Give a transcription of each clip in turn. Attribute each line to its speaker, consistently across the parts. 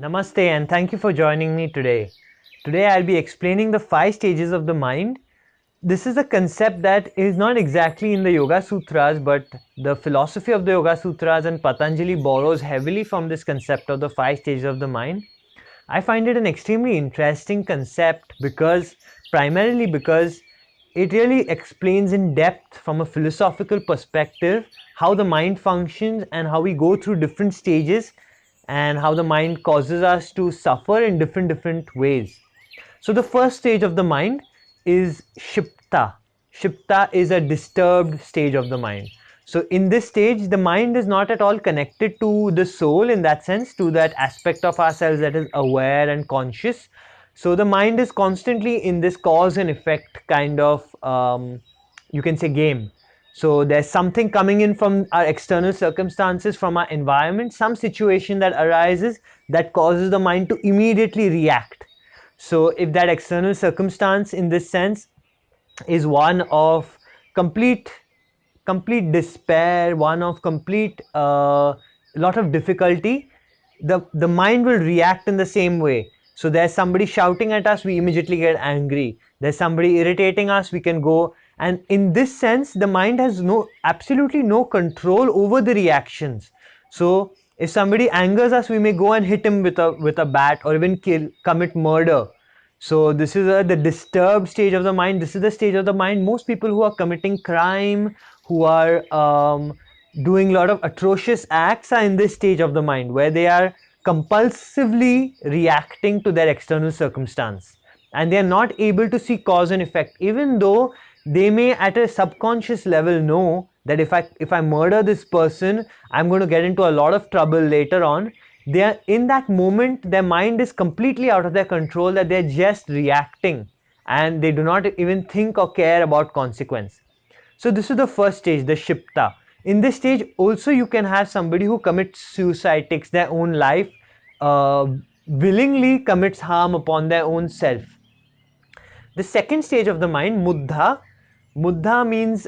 Speaker 1: Namaste and thank you for joining me today. Today I'll be explaining the 5 stages of the mind. This is a concept that is not exactly in the Yoga Sutras, but the philosophy of the Yoga Sutras and Patanjali borrows heavily from this concept of the 5 stages of the mind. I find it an extremely interesting concept primarily because it really explains in depth from a philosophical perspective how the mind functions and how we go through different stages and how the mind causes us to suffer in different ways. So the first stage of the mind is Shipta. Shipta is a disturbed stage of the mind. So in this stage, the mind is not at all connected to the soul in that sense, to that aspect of ourselves that is aware and conscious. So the mind is constantly in this cause and effect kind of, you can say, game. So there's something coming in from our external circumstances, from our environment, some situation that arises that causes the mind to immediately react. So if that external circumstance in this sense is one of complete despair, one of complete lot of difficulty, the mind will react in the same way. So there's somebody shouting at us, we immediately get angry. There's somebody irritating us, we can go, and in this sense the mind has absolutely no control over the reactions. So if somebody angers us, we may go and hit him with a bat, or even commit murder. So this is the disturbed stage of the mind. This is the stage of the mind most people who are committing crime, who are doing a lot of atrocious acts, are in this stage of the mind where they are compulsively reacting to their external circumstance, and they are not able to see cause and effect, even though they may at a subconscious level know that if I murder this person, I'm going to get into a lot of trouble later on. They are in that moment, their mind is completely out of their control, that they're just reacting and they do not even think or care about consequence. So this is the first stage, the Shipta. In this stage also you can have somebody who commits suicide, takes their own life, willingly commits harm upon their own self. The second stage of the mind, Muddha. Muddha means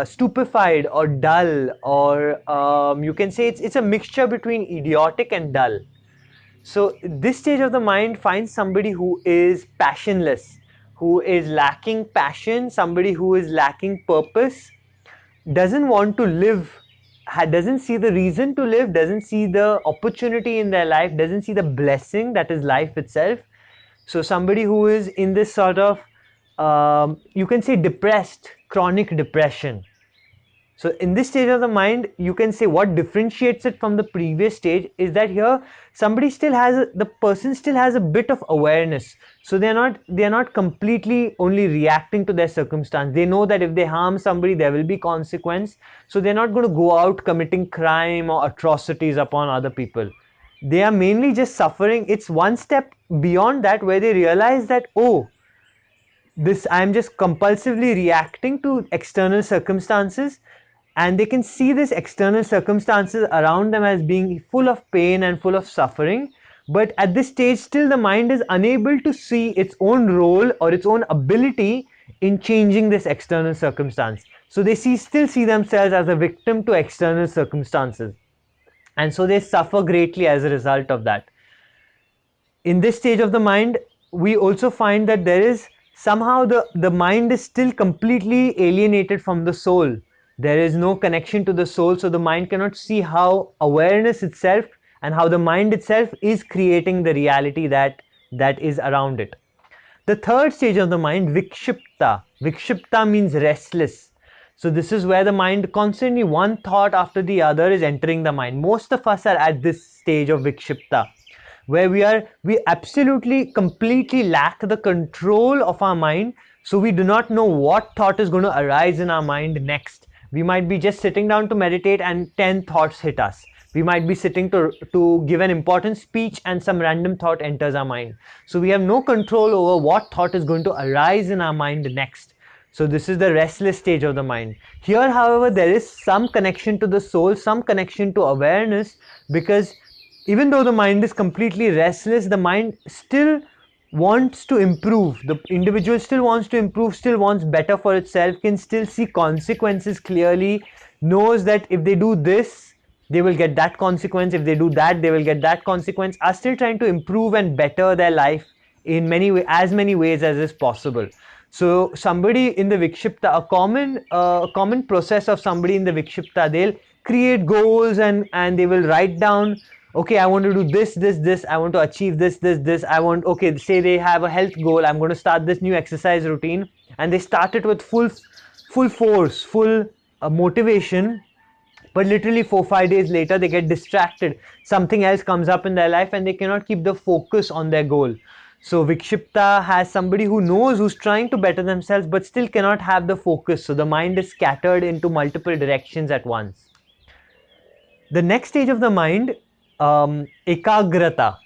Speaker 1: stupefied or dull, or you can say it's a mixture between idiotic and dull. So this stage of the mind finds somebody who is passionless, who is lacking passion, somebody who is lacking purpose, doesn't want to live, doesn't see the reason to live, doesn't see the opportunity in their life, doesn't see the blessing that is life itself. So somebody who is in this sort of, you can say, depressed, chronic depression. So in this stage of the mind, you can say what differentiates it from the previous stage is that here the person still has a bit of awareness. So they're not completely only reacting to their circumstance. They know that if they harm somebody, there will be consequence. So they're not going to go out committing crime or atrocities upon other people. They are mainly just suffering. It's one step beyond that where they realize that, oh, I'm just compulsively reacting to external circumstances, and they can see this external circumstances around them as being full of pain and full of suffering. But at this stage still the mind is unable to see its own role or its own ability in changing this external circumstance. So they still see themselves as a victim to external circumstances, and so they suffer greatly as a result of that. In this stage of the mind, we also find that there is somehow the mind is still completely alienated from the soul. There is no connection to the soul, so the mind cannot see how awareness itself and how the mind itself is creating the reality that is around it. The third stage of the mind, Vikshipta. Vikshipta means restless. So this is where the mind constantly, one thought after the other, is entering the mind. Most of us are at this stage of Vikshipta, where we absolutely completely lack the control of our mind. So we do not know what thought is going to arise in our mind next. We might be just sitting down to meditate and 10 thoughts hit us. We might be sitting to give an important speech and some random thought enters our mind. So we have no control over what thought is going to arise in our mind next. So this is the restless stage of the mind. Here, however, there is some connection to the soul, some connection to awareness, because even though the mind is completely restless, the mind still wants to improve. The individual still wants to improve, still wants better for itself, can still see consequences clearly, knows that if they do this, they will get that consequence. If they do that, they will get that consequence. Are still trying to improve and better their life in as many ways as is possible. So somebody in the Vikshipta, a common process of somebody in the Vikshipta, they'll create goals and they will write down, okay, I want to do this, I want to achieve this, I want, okay, say they have a health goal, I'm going to start this new exercise routine, and they start it with full force, full motivation, but literally 4-5 days later they get distracted, something else comes up in their life and they cannot keep the focus on their goal. So Vikshipta has somebody who knows, who's trying to better themselves but still cannot have the focus, so the mind is scattered into multiple directions at once. The next stage of the mind, ekagrata.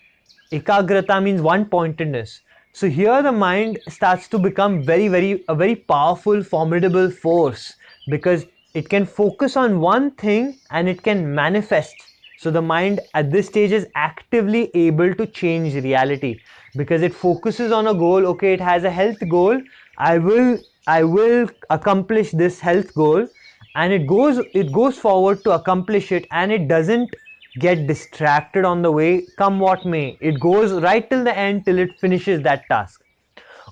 Speaker 1: Ekagrata means one pointedness. So here the mind starts to become a very powerful, formidable force, because it can focus on one thing and it can manifest. So the mind at this stage is actively able to change reality, because it focuses on a goal. Okay, it has a health goal. I will accomplish this health goal, and it goes forward to accomplish it, and it doesn't get distracted on the way, come what may. It goes right till the end, till it finishes that task.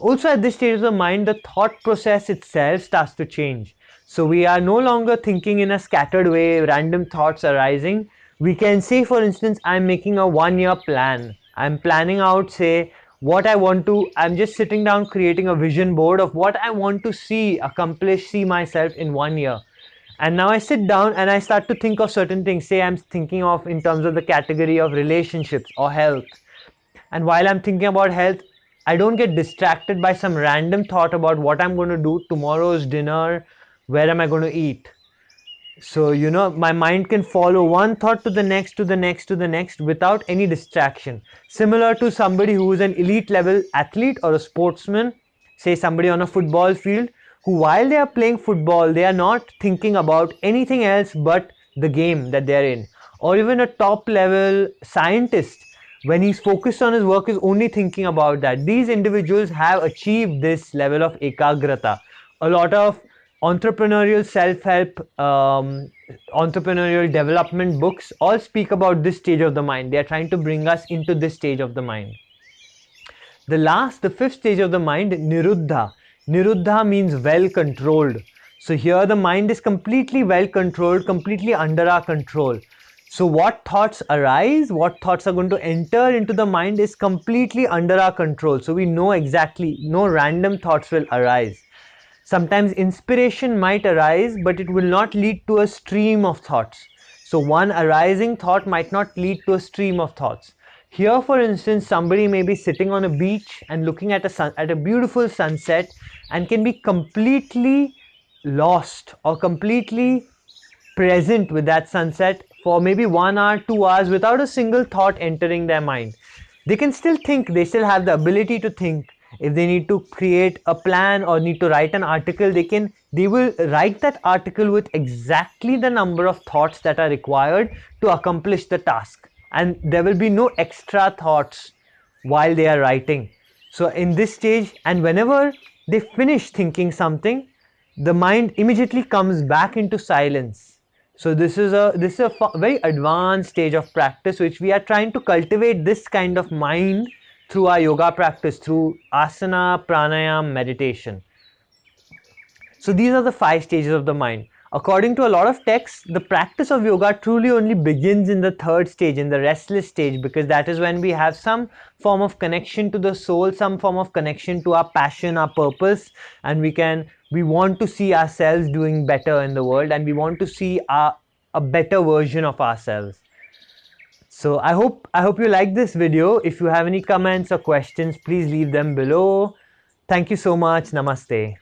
Speaker 1: Also at this stage of the mind, the thought process itself starts to change. So we are no longer thinking in a scattered way, random thoughts arising. We can say, for instance, I'm making a 1-year plan. I'm planning out, say, what I want to, I'm just sitting down creating a vision board of what I want to see, accomplish, see myself in 1 year. And now I sit down and I start to think of certain things. Say I'm thinking of in terms of the category of relationships or health. And while I'm thinking about health, I don't get distracted by some random thought about what I'm going to do, tomorrow's dinner, where am I going to eat. So, my mind can follow one thought to the next, to the next, to the next without any distraction. Similar to somebody who is an elite level athlete or a sportsman, say somebody on a football field, who while they are playing football, they are not thinking about anything else but the game that they are in. Or even a top level scientist, when he's focused on his work, is only thinking about that. These individuals have achieved this level of ekagrata. A lot of entrepreneurial self-help, entrepreneurial development books all speak about this stage of the mind. They are trying to bring us into this stage of the mind. The fifth stage of the mind, Neruda. Neruda means well controlled. So here the mind is completely well controlled, completely under our control. So what thoughts arise, what thoughts are going to enter into the mind is completely under our control. So we know exactly, no random thoughts will arise. Sometimes inspiration might arise, but it will not lead to a stream of thoughts. So one arising thought might not lead to a stream of thoughts. Here, for instance, somebody may be sitting on a beach and looking at a beautiful sunset, and can be completely lost or completely present with that sunset for maybe 1 hour, 2 hours without a single thought entering their mind. They can still think, they still have the ability to think. If they need to create a plan or need to write an article, they will write that article with exactly the number of thoughts that are required to accomplish the task, and there will be no extra thoughts while they are writing. So in this stage, and whenever they finish thinking something, the mind immediately comes back into silence. So this is a very advanced stage of practice, which we are trying to cultivate this kind of mind through our yoga practice, through asana, pranayam, meditation. So these are the 5 stages of the mind. According to a lot of texts, the practice of yoga truly only begins in the 3rd stage, in the restless stage, because that is when we have some form of connection to the soul, some form of connection to our passion, our purpose, and we want to see ourselves doing better in the world, and we want to see a better version of ourselves. So I hope you like this video. If you have any comments or questions, please leave them below. Thank you so much. Namaste.